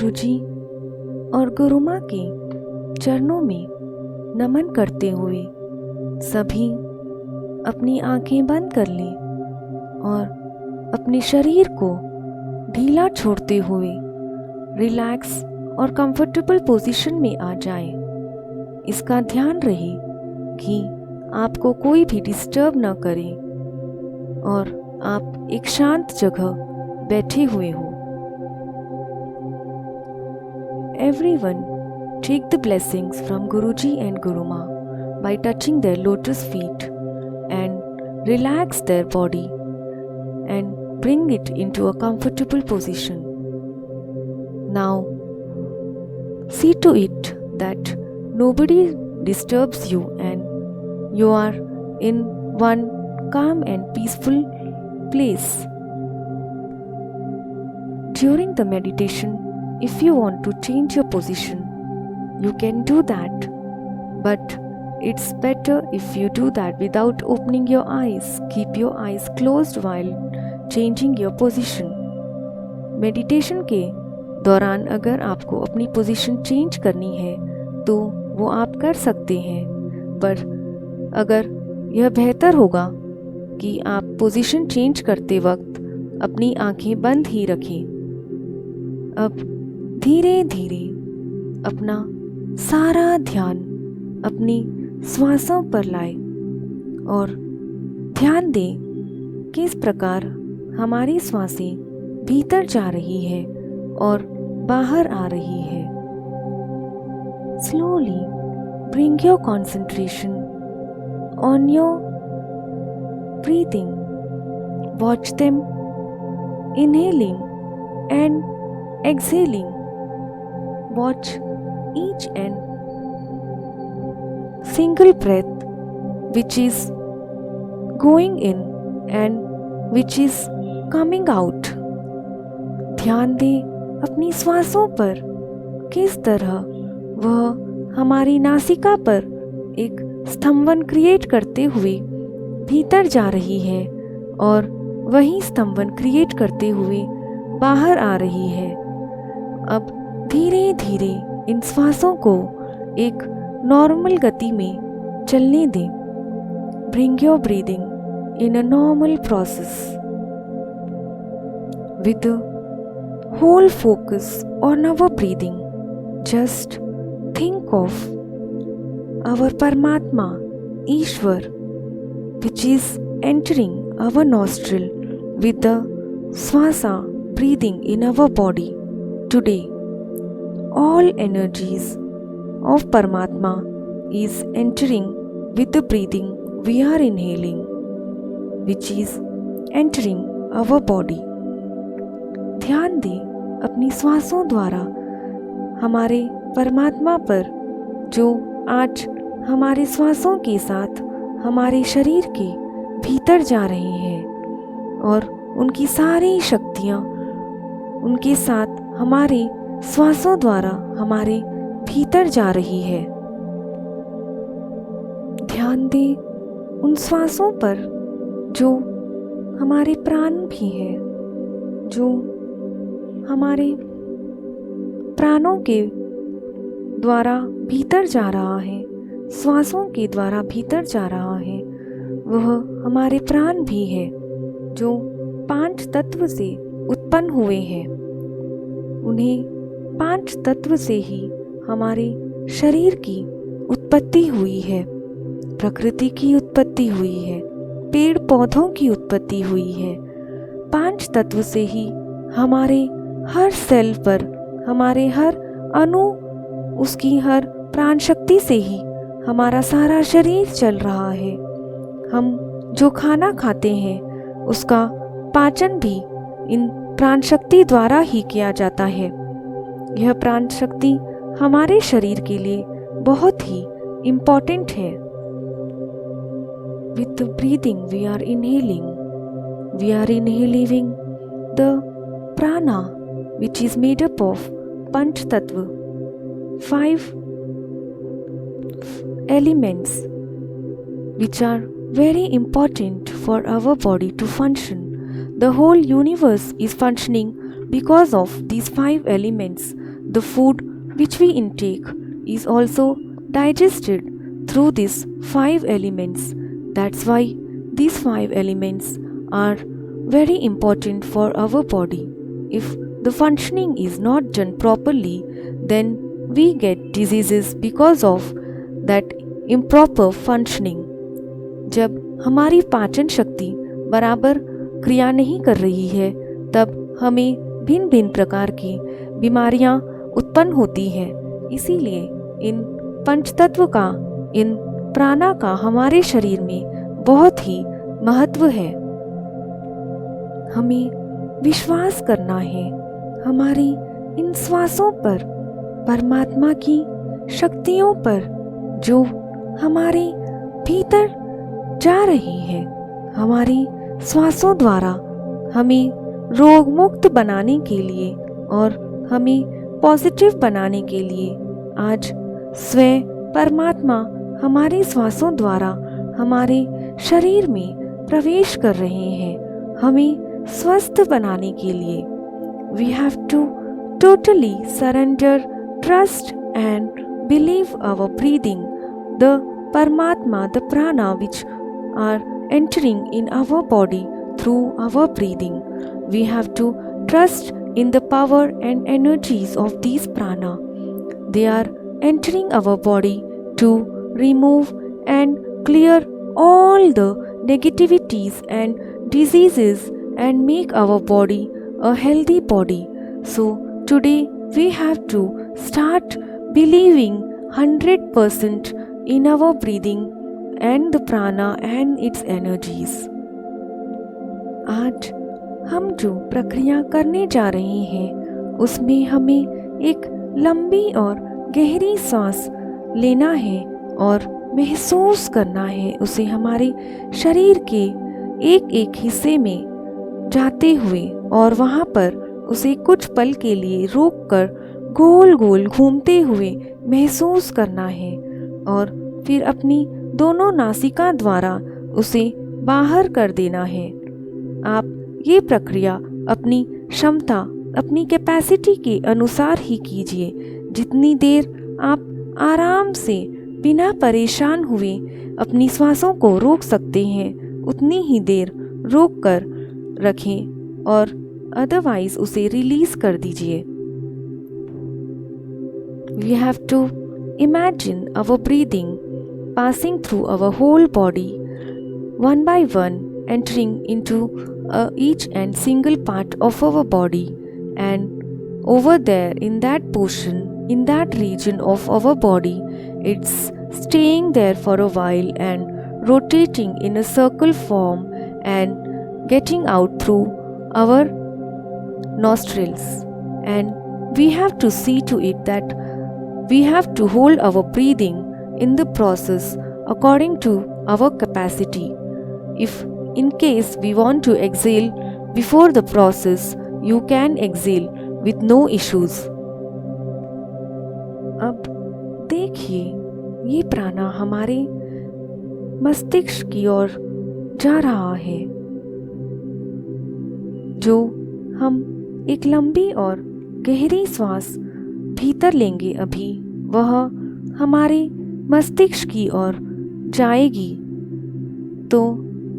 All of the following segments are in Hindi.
गुरुजी और गुरुमाँ के चरणों में नमन करते हुए सभी अपनी आंखें बंद कर लें और अपने शरीर को ढीला छोड़ते हुए रिलैक्स और कंफर्टेबल पोजीशन में आ जाए। इसका ध्यान रहे कि आपको कोई भी डिस्टर्ब न करे और आप एक शांत जगह बैठे हुए हो। Everyone take the blessings from Guruji and Guruma by touching their lotus feet and relax their body and bring it into a comfortable position. Now, see to it that nobody disturbs you and you are in one calm and peaceful place. During the meditation, if you want to change your position, you can do that, but it's better if you do that without opening your eyes. Keep your eyes closed while changing your position. Meditation के दौरान अगर आपको अपनी पोजीशन चेंज करनी है तो वो आप कर सकते हैं, पर अगर यह बेहतर होगा कि आप पोजीशन चेंज करते वक्त अपनी आंखें बंद ही रखें। अब धीरे धीरे अपना सारा ध्यान अपनी श्वासों पर लाएं और ध्यान दें किस प्रकार हमारी श्वासें भीतर जा रही है और बाहर आ रही है। Slowly bring your concentration on your breathing. Watch them inhaling and exhaling. Watch each and single breath which is going in and which is coming out. ध्यान दें अपनी श्वासों पर, किस तरह वह हमारी नासिका पर एक स्तंभन क्रिएट करते हुए भीतर जा रही है और वही स्तंभन क्रिएट करते हुए बाहर आ रही है। अब धीरे धीरे इन श्वासों को एक नॉर्मल गति में चलने दें। Bring your breathing in a normal process with the whole focus on our breathing. Just think of our Paramatma, Ishwar, which is entering our nostril with the swasa breathing in our body. Today, all energies of Paramatma is entering with the breathing we are inhaling, which is entering our body. ध्यान दें अपनी श्वासों द्वारा हमारे परमात्मा पर, जो आज हमारे श्वासों के साथ हमारे शरीर के भीतर जा रहे हैं और उनकी सारी शक्तियाँ उनके साथ हमारे श्वासों द्वारा हमारे भीतर जा रही है। ध्यान दें उन श्वासों पर जो हमारे प्राण भी है, जो हमारे प्राणों के द्वारा भीतर जा रहा है, श्वासों के द्वारा भीतर जा रहा है। वह हमारे प्राण भी है जो 5 तत्व से उत्पन्न हुए हैं। उन्हें 5 तत्व से ही हमारे शरीर की उत्पत्ति हुई है, प्रकृति की उत्पत्ति हुई है, पेड़ पौधों की उत्पत्ति हुई है। 5 तत्व से ही हमारे हर सेल पर, हमारे हर अणु, उसकी हर प्राण शक्ति से ही हमारा सारा शरीर चल रहा है। हम जो खाना खाते हैं उसका पाचन भी इन प्राण शक्ति द्वारा ही किया जाता है। यह प्राण शक्ति हमारे शरीर के लिए बहुत ही इम्पोर्टेंट है। With the breathing we are inhaling the prana, which is made up of Panch Tattva, 5 elements which are very important for our body to function. The whole universe is functioning because of these 5 elements the food which we intake is also digested through these 5 elements. That's why these 5 elements are very important for our body. If the functioning is not done properly, then we get diseases because of that improper functioning. जब हमारी पाचन शक्ति बराबर क्रिया नहीं कर रही है, तब हमें भिन्न भिन्न प्रकार की बीमारियां उत्पन्न होती हैं। इसीलिए इन पंचतत्व का, इन प्राणा का हमारे शरीर में बहुत ही महत्व है। हमें विश्वास करना है हमारी इन श्वासों पर, परमात्मा की शक्तियों पर, जो हमारे भीतर जा रही है। हमारी श्वासों द्वारा हमें रोग मुक्त बनाने के लिए और हमें पॉजिटिव बनाने के लिए आज स्वयं परमात्मा हमारी श्वासों द्वारा हमारे शरीर में प्रवेश कर रहे हैं, हमें स्वस्थ बनाने के लिए। We have to totally surrender, trust and believe our breathing, the Paramatma, the prana which are entering in our body through our breathing. We have to trust in the power and energies of these prana. They are entering our body to remove and clear all the negativities and diseases and make our body a healthy body. So today we have to start believing 100% in our breathing and the prana and its energies. आज हम जो प्रक्रिया करने जा रहे हैं उसमें हमें एक लंबी और गहरी सांस लेना है और महसूस करना है उसे हमारे शरीर के एक एक हिस्से में जाते हुए, और वहाँ पर उसे कुछ पल के लिए रोककर गोल गोल घूमते हुए महसूस करना है, और फिर अपनी दोनों नासिका द्वारा उसे बाहर कर देना है। आप ये प्रक्रिया अपनी क्षमता, अपनी कैपेसिटी के अनुसार ही कीजिए। जितनी देर आप आराम से बिना परेशान हुए अपनी श्वासों को रोक सकते हैं उतनी ही देर रोक कर रखें, और अदरवाइज उसे रिलीज कर दीजिए। We have to imagine our breathing passing through our whole body, one by one, entering into each and single part of our body, and over there in that portion, in that region of our body, it's staying there for a while and rotating in a circle form and getting out through our nostrils. And we have to see to it that we have to hold our breathing in the process according to our capacity. If in case we want to exhale before the process, you can exhale with no issues. अब देखिए ये प्राणा हमारे मस्तिष्क की ओर जा रहा है। जो हम एक लंबी और गहरी श्वास भीतर लेंगे अभी, वह हमारे मस्तिष्क की ओर जाएगी। तो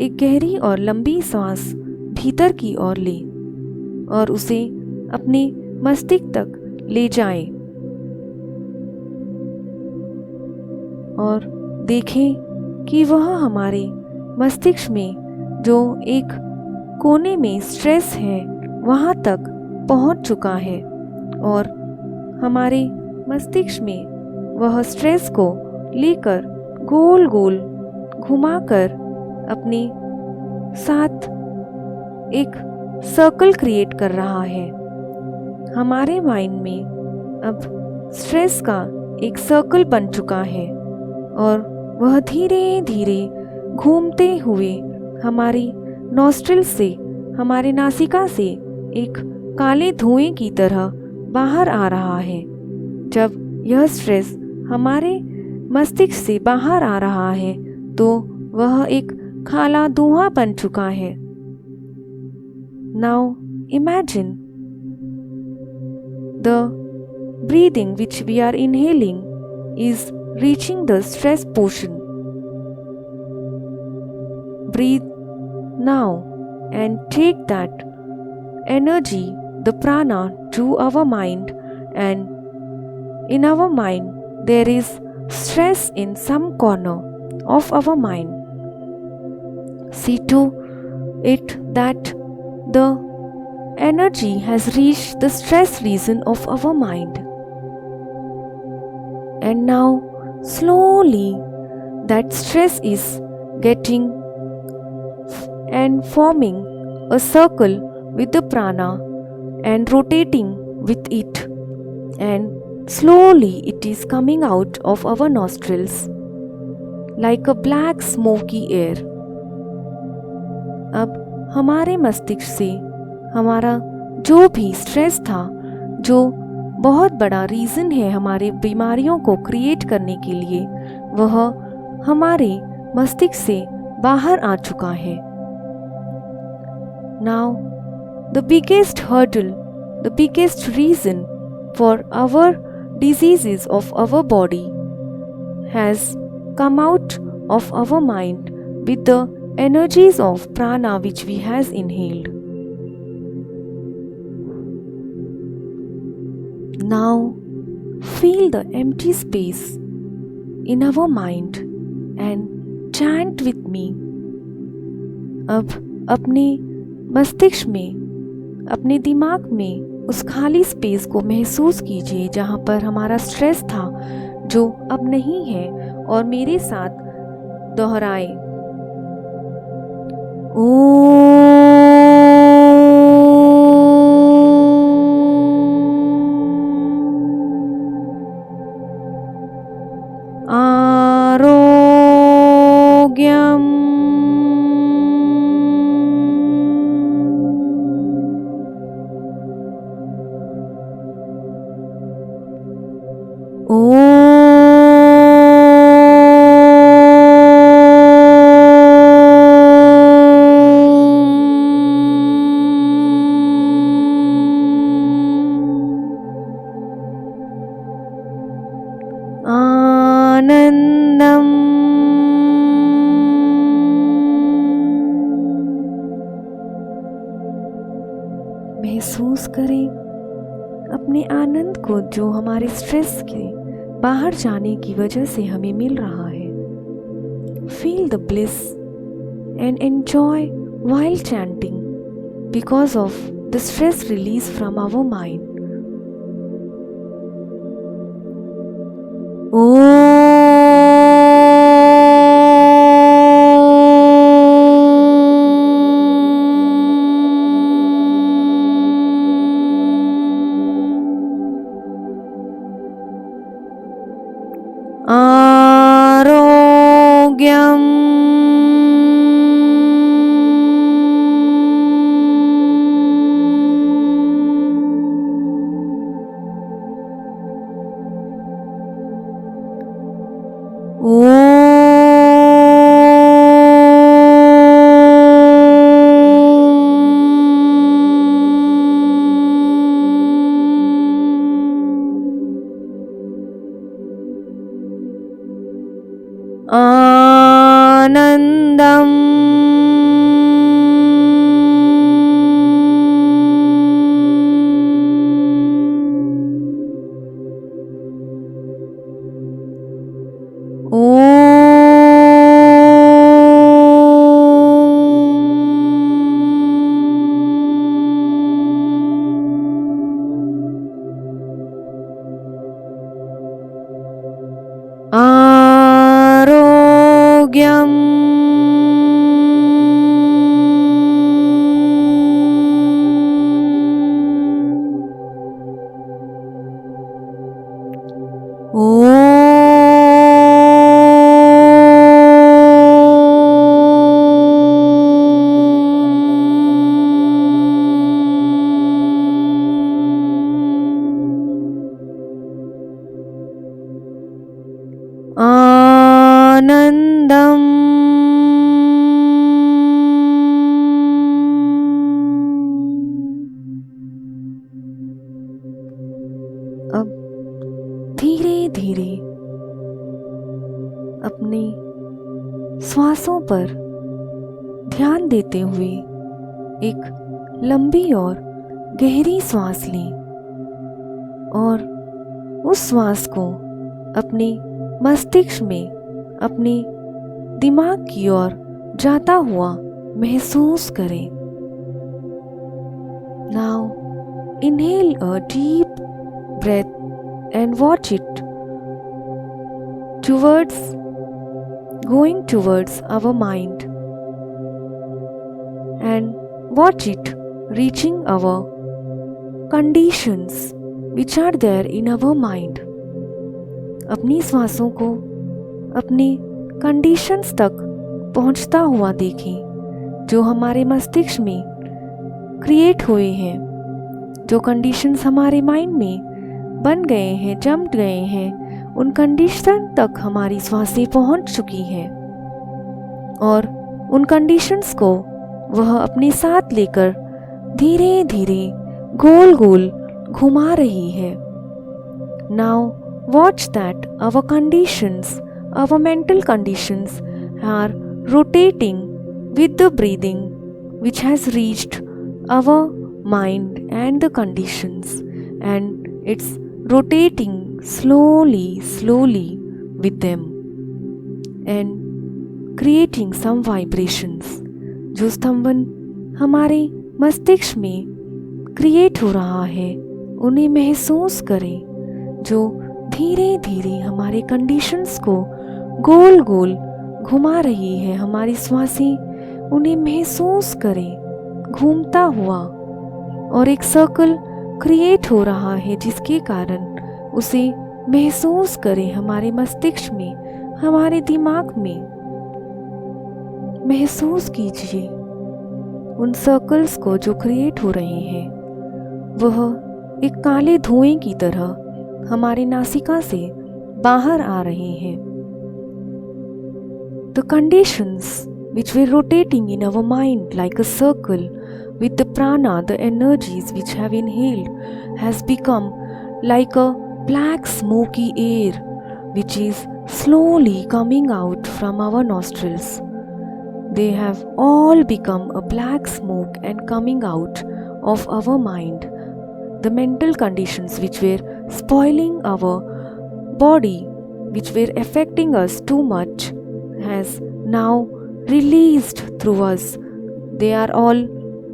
एक गहरी और लंबी सांस भीतर की ओर ले और उसे अपने मस्तिष्क तक ले जाएं, और देखें कि वह हमारे मस्तिष्क में जो एक कोने में स्ट्रेस है वहाँ तक पहुँच चुका है, और हमारे मस्तिष्क में वह स्ट्रेस को लेकर गोल गोल घुमाकर अपने साथ एक सर्कल क्रिएट कर रहा है। हमारे माइंड में अब स्ट्रेस का एक सर्कल बन चुका है, और वह धीरे धीरे घूमते हुए हमारी नॉस्ट्रिल से, हमारे नासिका से एक काले धुएं की तरह बाहर आ रहा है। जब यह स्ट्रेस हमारे मस्तिष्क से बाहर आ रहा है तो वह एक काला धुआं बन चुका है। Now imagine the breathing which we are inhaling is reaching the stress portion. Breathe now and take that energy, the prana, to our mind, and in our mind there is stress in some corner of our mind. See to it that the energy has reached the stress region of our mind. And now slowly that stress is getting and forming a circle with the prana and rotating with it, and slowly it is coming out of our nostrils like a black smoky air. अब हमारे मस्तिष्क से हमारा जो भी स्ट्रेस था, जो बहुत बड़ा रीज़न है हमारे बीमारियों को क्रिएट करने के लिए, वह हमारे मस्तिष्क से बाहर आ चुका है. Now, the biggest hurdle, the biggest reason for our diseases of our body has come out of our mind with the energies of prana which we has inhaled. Now, feel the empty space in our mind and chant with me. अब अपने मस्तिष्क में, अपने दिमाग में उस खाली स्पेस को महसूस कीजिए जहाँ पर हमारा स्ट्रेस था, जो अब नहीं है, और मेरे साथ दोहराए. आरोग्यम आनंदम महसूस करें अपने आनंद को जो हमारे स्ट्रेस के बाहर जाने की वजह से हमें मिल रहा है. Feel the bliss and enjoy while chanting because of the stress release from our mind. आरोग्यम ध्यान देते हुए एक लंबी और गहरी सांस लें और उस श्वास को अपने मस्तिष्क में, अपने दिमाग की ओर जाता हुआ महसूस करें। Now inhale a deep breath and watch it going towards our mind, and watch it reaching our conditions which are there in our mind. अपनी सांसों को अपने कंडीशंस तक पहुंचता हुआ देखें जो हमारे मस्तिष्क में क्रिएट हुए हैं, जो कंडीशंस हमारे माइंड में बन गए हैं, जम गए हैं, उन कंडीशन तक हमारी सांसें पहुंच चुकी हैं और उन कंडीशंस को वह अपने साथ लेकर धीरे धीरे गोल गोल घुमा रही है। Now watch that our conditions, our mental conditions are rotating with the breathing which has reached our mind and the conditions, and it's rotating slowly with them and creating some vibrations। जो स्तंभन हमारे मस्तिष्क में क्रिएट हो रहा है उन्हें महसूस करें, जो धीरे धीरे हमारे कंडीशंस को गोल गोल घुमा रही है। हमारी सांसें उन्हें महसूस करें घूमता हुआ, और एक सर्कल क्रिएट हो रहा है जिसके कारण उसे महसूस करें हमारे मस्तिष्क में, हमारे दिमाग में। महसूस कीजिए उन सर्कल्स को जो क्रिएट हो रहे हैं। वह एक काले धुएं की तरह हमारी नासिका से बाहर आ रहे हैं। The conditions which were rotating in our mind like a circle with the prana, the energies which have inhaled, has become like a black smoky air which is slowly coming out from our nostrils. They have all become a black smoke and coming out of our mind. The mental conditions which were spoiling our body, which were affecting us too much, has now released through us. They are all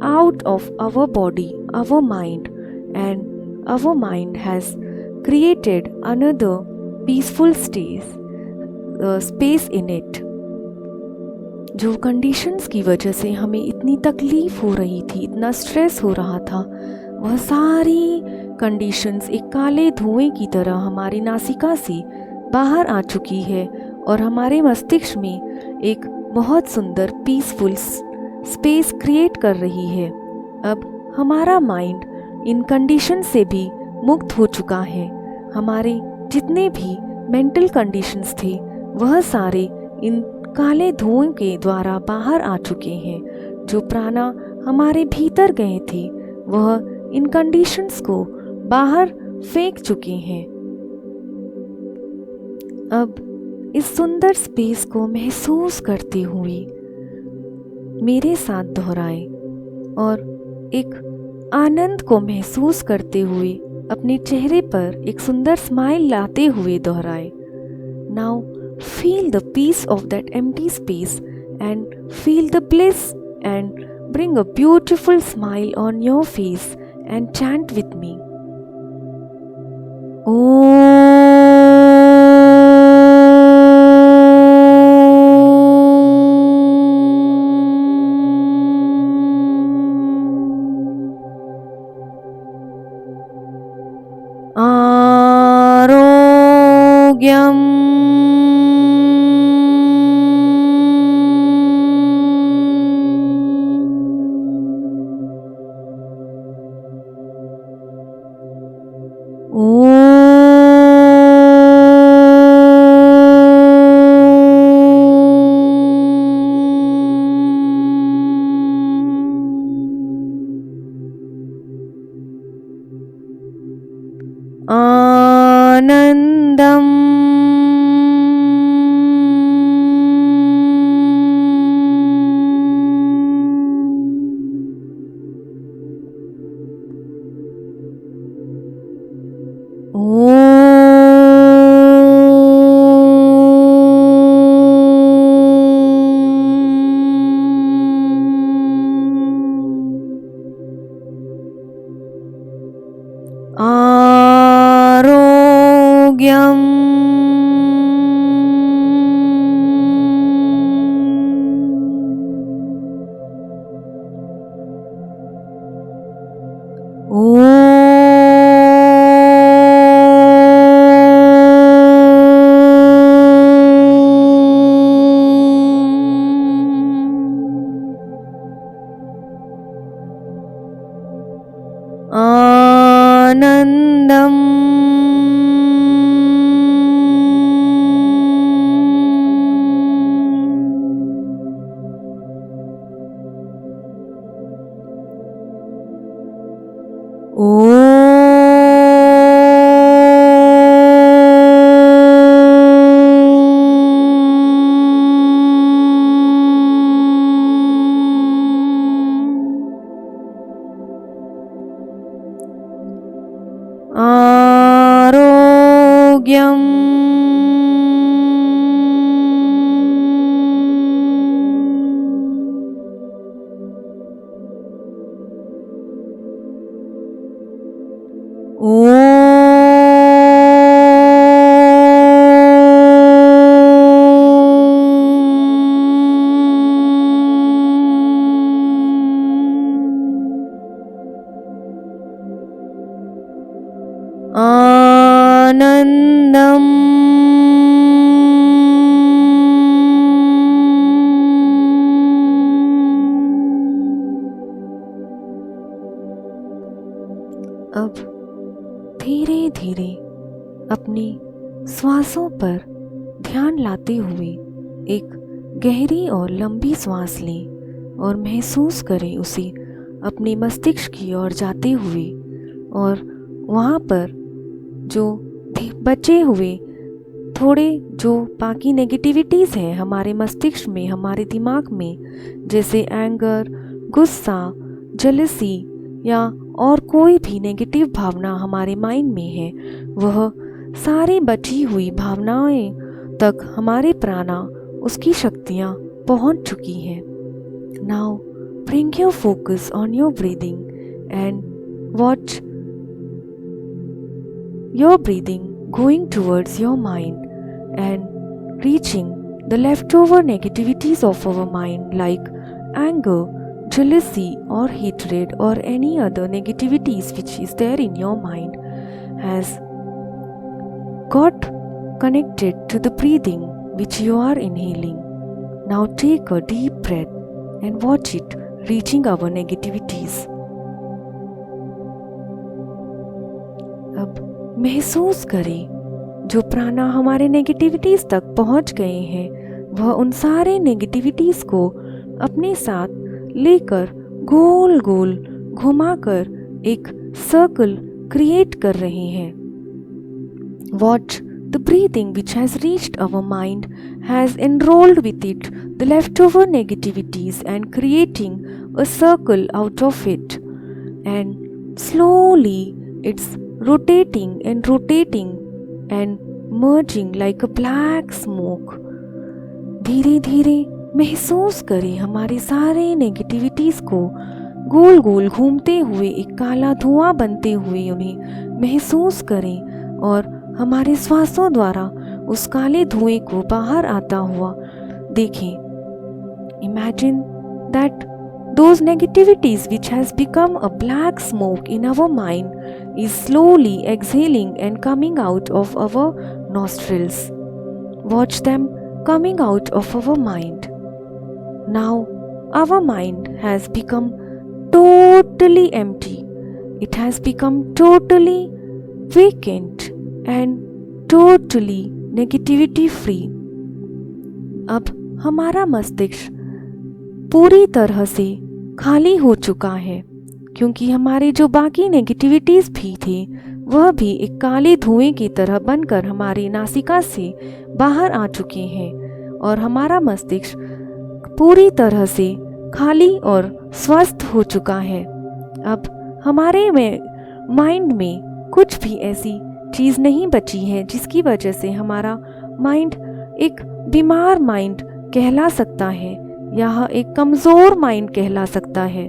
out of our body, our mind, and our mind has created another peaceful space in it. जो कंडीशंस की वजह से हमें इतनी तकलीफ हो रही थी, इतना स्ट्रेस हो रहा था, वह सारी कंडीशंस एक काले धुएं की तरह हमारी नासिका से बाहर आ चुकी है और हमारे मस्तिष्क में एक बहुत सुंदर पीसफुल स्पेस क्रिएट कर रही है। अब हमारा माइंड इन कंडीशन से भी मुक्त हो चुका है। हमारे जितने भी मेंटल कंडीशंस थे वह सारे इन काले धुएं के द्वारा बाहर आ चुके हैं। जो प्राणा हमारे भीतर गए थे वह इन कंडीशंस को बाहर फेंक चुके हैं। अब इस सुंदर स्पेस को महसूस करते हुए मेरे साथ दोहराएं और एक आनंद को महसूस करते हुए अपने चेहरे पर एक सुंदर स्माइल लाते हुए दोहराएं। Now feel the peace of that empty space and feel the bliss, and bring a beautiful smile on your face and chant with me. Arogyam आनंदम आनंदम आरोग्यम आनंदम अब धीरे धीरे अपनी श्वासों पर ध्यान लाते हुए एक गहरी और लंबी सांस लें और महसूस करें उसे अपने मस्तिष्क की ओर जाते हुए, और वहाँ पर जो बचे हुए थोड़े जो बाकी नेगेटिविटीज़ हैं हमारे मस्तिष्क में, हमारे दिमाग में, जैसे एंगर, गुस्सा, जेलसी या और कोई भी नेगेटिव भावना हमारे माइंड में है, वह सारी बची हुई भावनाएं तक हमारे प्राणा उसकी शक्तियाँ पहुँच चुकी हैं। Now bring your focus on your breathing and watch your breathing going towards your mind and reaching the leftover negativities of our mind like anger, jealousy or hatred or any other negativities which is there in your mind has got connected to the breathing which you are inhaling. Now take a deep breath and watch it reaching our negativities. अब महसूस करें जो प्राणा हमारे नेगेटिविटीज़ तक पहुंच गए हैं, वह उन सारे नेगेटिविटीज़ को अपने साथ लेकर गोल गोल घुमाकर एक सर्कल क्रिएट कर रहे हैं। Watch the breathing which has reached our mind has enrolled with it the left over negativities and creating a circle out of it, and slowly it's rotating and merging like a black smoke. धीरे धीरे महसूस करें हमारे सारे नेगेटिविटीज़ को गोल गोल घूमते हुए एक काला धुआं बनते हुए उन्हें महसूस करें और हमारे श्वासों द्वारा उस काले धुएं को बाहर आता हुआ देखें। Imagine that those negativities which has become a black smoke in our mind is slowly exhaling and coming out of our nostrils. Watch them coming out of our mind. Now our mind has become totally empty. It has become totally vacant and totally negativity free. अब हमारा मस्तिष्क पूरी तरह से खाली हो चुका है, क्योंकि हमारे जो बाकी नेगेटिविटीज़ भी थे वह भी एक काले धुएं की तरह बनकर हमारी नासिका से बाहर आ चुके हैं, और हमारा मस्तिष्क पूरी तरह से खाली और स्वस्थ हो चुका है। अब हमारे माइंड में कुछ भी ऐसी चीज़ नहीं बची है जिसकी वजह से हमारा माइंड एक बीमार माइंड कहला सकता है या एक कमज़ोर माइंड कहला सकता है।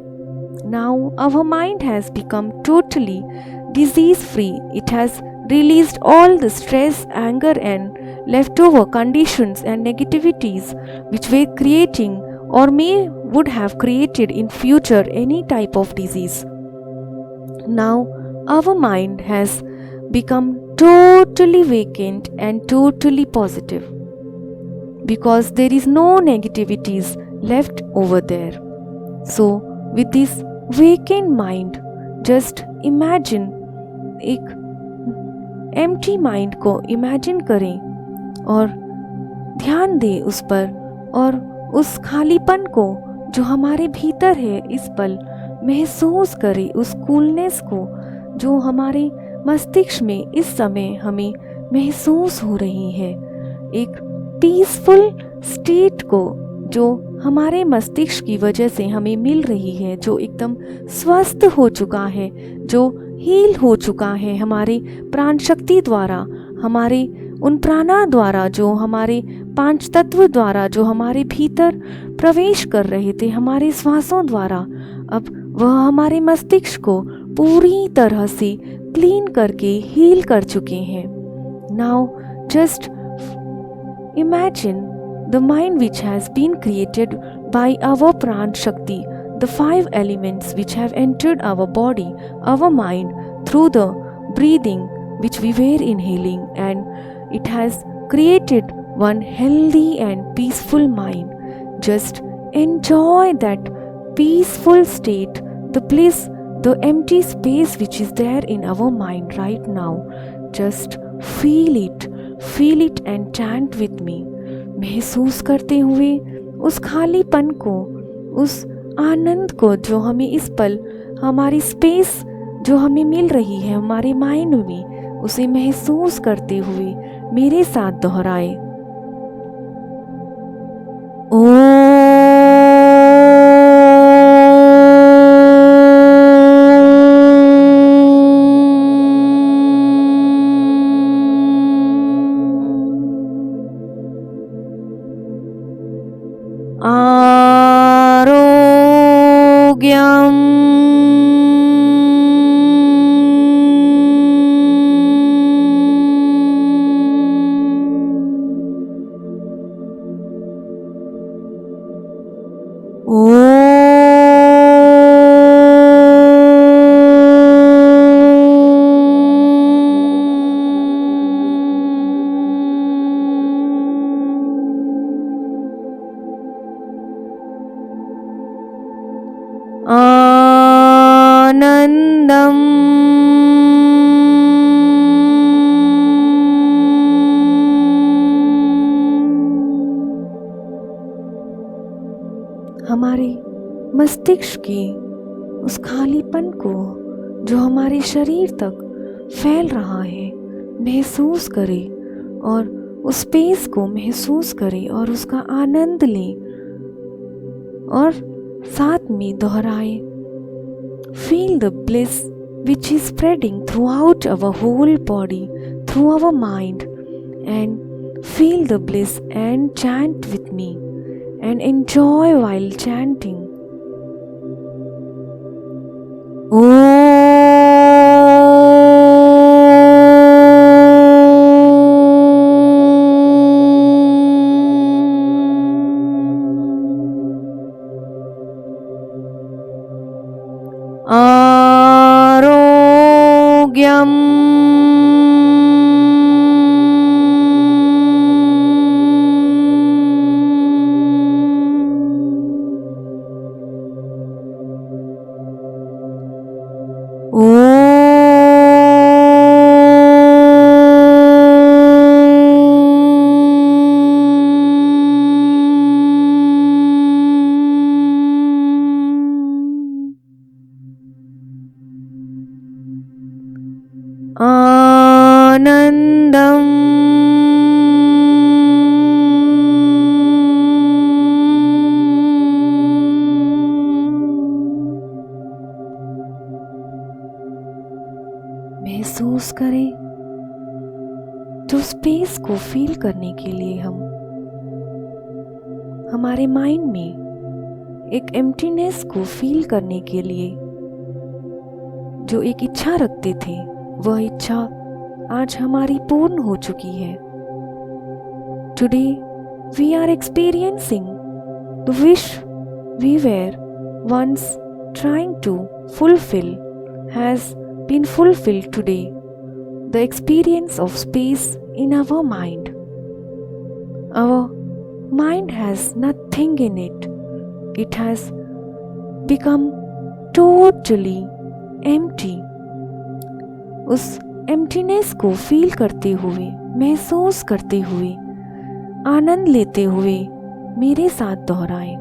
Now our mind has become totally disease free. It has released all the stress, anger and leftover conditions and negativities which were creating or would have created in future any type of disease. Now our mind has become totally vacant and totally positive because there is no negativities left over there. So with this vacant mind, just imagine एक एम्प्टी माइंड को इमेजिन करें और ध्यान दें उस पर, और उस खालीपन को जो हमारे भीतर है इस पल महसूस करें, उस कूलनेस को जो हमारे मस्तिष्क में इस समय हमें महसूस हो रही है, एक पीसफुल स्टेट को जो हमारे मस्तिष्क की वजह से हमें मिल रही है, जो एकदम स्वस्थ हो चुका है, जो हील हो चुका है हमारे प्राण शक्ति द्वारा, हमारे उन प्राणा द्वारा, जो हमारे 5 तत्व द्वारा, जो हमारे भीतर प्रवेश कर रहे थे हमारे श्वासों द्वारा। अब वह हमारे मस्तिष्क को पूरी तरह से क्लीन करके हील कर चुके हैं। Now just imagine the mind which has been created by our Pran Shakti, the 5 elements which have entered our body, our mind, through the breathing which we were inhaling, and it has created one healthy and peaceful mind. Just enjoy that peaceful state, the bliss, the empty space which is there in our mind right now. Just feel it and chant with me. महसूस करते हुए उस खालीपन को, उस आनंद को जो हमें इस पल हमारी स्पेस जो हमें मिल रही है हमारे माइंड में, उसे महसूस करते हुए मेरे साथ दोहराए। आनंदम हमारे मस्तिष्क के उस खालीपन को जो हमारे शरीर तक फैल रहा है महसूस करें, और उस स्पेस को महसूस करें और उसका आनंद लें, और साथ में दोहराए। Feel the bliss which is spreading throughout our whole body, through our mind, and feel the bliss and chant with me and enjoy while chanting. आरोग्यम आनंदम महसूस करें। तो स्पेस को फील करने के लिए हम हमारे माइंड में एक एम्प्टीनेस को फील करने के लिए जो एक इच्छा रखते थे, वह इच्छा आज हमारी पूर्ण हो चुकी है। Today we are experiencing the wish we were once trying to fulfil has been fulfilled today. The experience of space in our mind. Our mind has nothing in it. It has become totally empty. उस एम्प्टीनेस को फील करते हुए, महसूस करते हुए, आनंद लेते हुए मेरे साथ दोहराएं.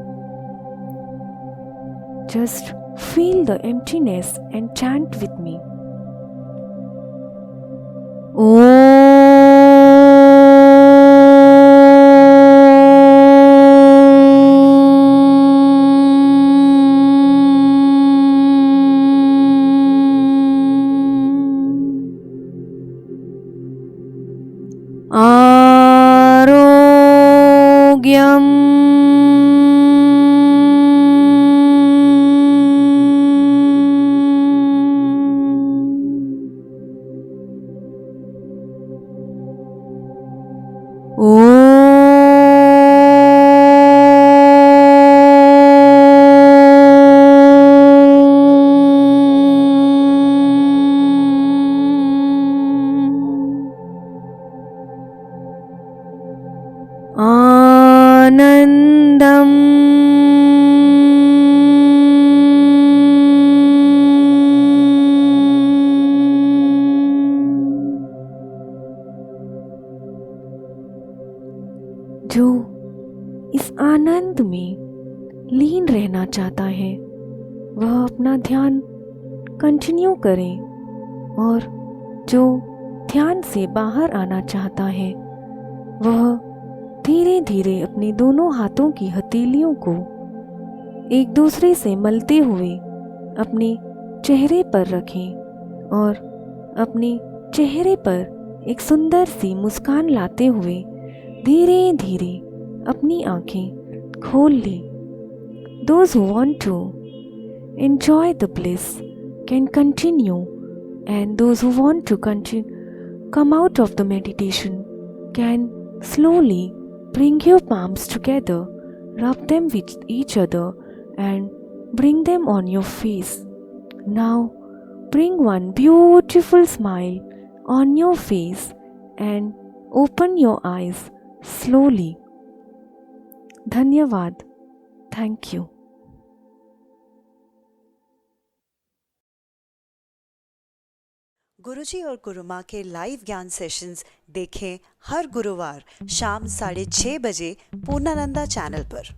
Just feel the emptiness and chant with me. आरोग्यम आनंदम जो इस आनंद में लीन रहना चाहता है वह अपना ध्यान कंटिन्यू करे, और जो ध्यान से बाहर आना चाहता है वह धीरे धीरे अपने दोनों हाथों की हथेलियों को एक दूसरे से मलते हुए अपने चेहरे पर रखें और अपने चेहरे पर एक सुंदर सी मुस्कान लाते हुए धीरे धीरे अपनी आंखें खोल लें. Those who want to enjoy the bliss can continue, and those who want to come out of the meditation can slowly bring your palms together, rub them with each other and bring them on your face. Now bring one beautiful smile on your face and open your eyes slowly. धन्यवाद. Thank you. गुरुजी और गुरुमाँ के लाइव ज्ञान सेशंस देखें हर गुरुवार शाम 6:30 बजे पूर्णानंदा चैनल पर.